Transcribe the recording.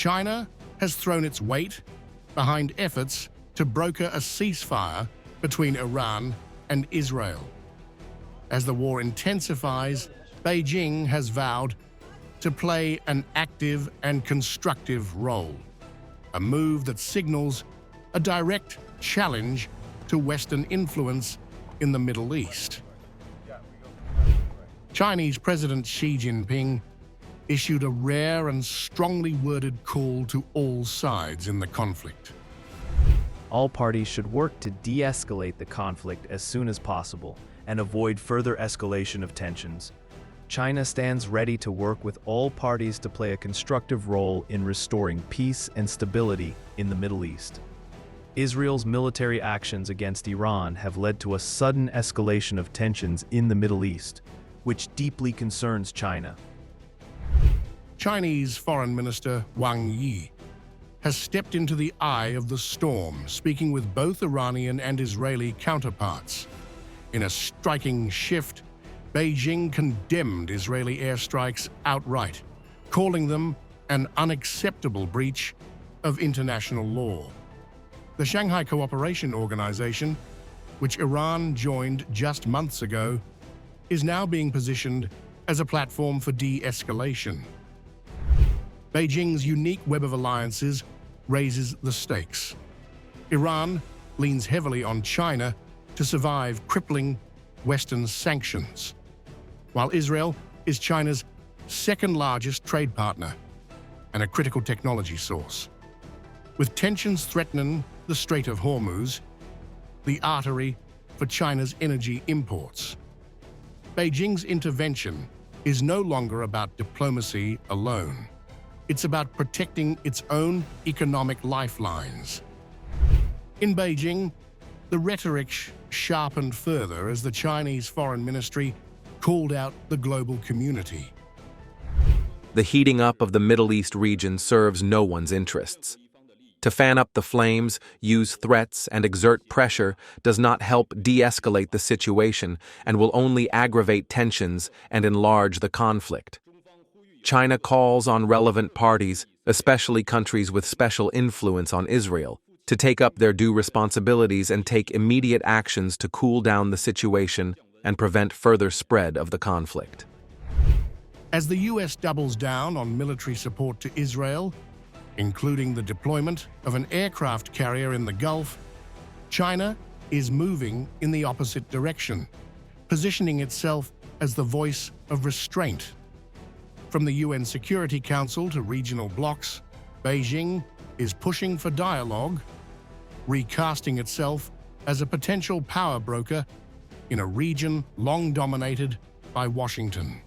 China has thrown its weight behind efforts to broker a ceasefire between Iran and Israel. As the war intensifies, Beijing has vowed to play an active and constructive role, a move that signals a direct challenge to Western influence in the Middle East. Chinese President Xi Jinping issued a rare and strongly worded call to all sides in the conflict. All parties should work to de-escalate the conflict as soon as possible and avoid further escalation of tensions. China stands ready to work with all parties to play a constructive role in restoring peace and stability in the Middle East. Israel's military actions against Iran have led to a sudden escalation of tensions in the Middle East, which deeply concerns China. Chinese Foreign Minister Wang Yi has stepped into the eye of the storm, speaking with both Iranian and Israeli counterparts. In a striking shift, Beijing condemned Israeli airstrikes outright, calling them an unacceptable breach of international law. The Shanghai Cooperation Organization, which Iran joined just months ago, is now being positioned as a platform for de-escalation. Beijing's unique web of alliances raises the stakes. Iran leans heavily on China to survive crippling Western sanctions, while Israel is China's second-largest trade partner and a critical technology source. With tensions threatening the Strait of Hormuz, the artery for China's energy imports, Beijing's intervention is no longer about diplomacy alone. It's about protecting its own economic lifelines. In Beijing, the rhetoric sharpened further as the Chinese Foreign Ministry called out the global community. The heating up of the Middle East region serves no one's interests. To fan up the flames, use threats, and exert pressure does not help de-escalate the situation and will only aggravate tensions and enlarge the conflict. China calls on relevant parties, especially countries with special influence on Israel, to take up their due responsibilities and take immediate actions to cool down the situation and prevent further spread of the conflict. As the U.S. doubles down on military support to Israel, including the deployment of an aircraft carrier in the Gulf, China is moving in the opposite direction, positioning itself as the voice of restraint. From the UN Security Council to regional blocs, Beijing is pushing for dialogue, recasting itself as a potential power broker in a region long dominated by Washington.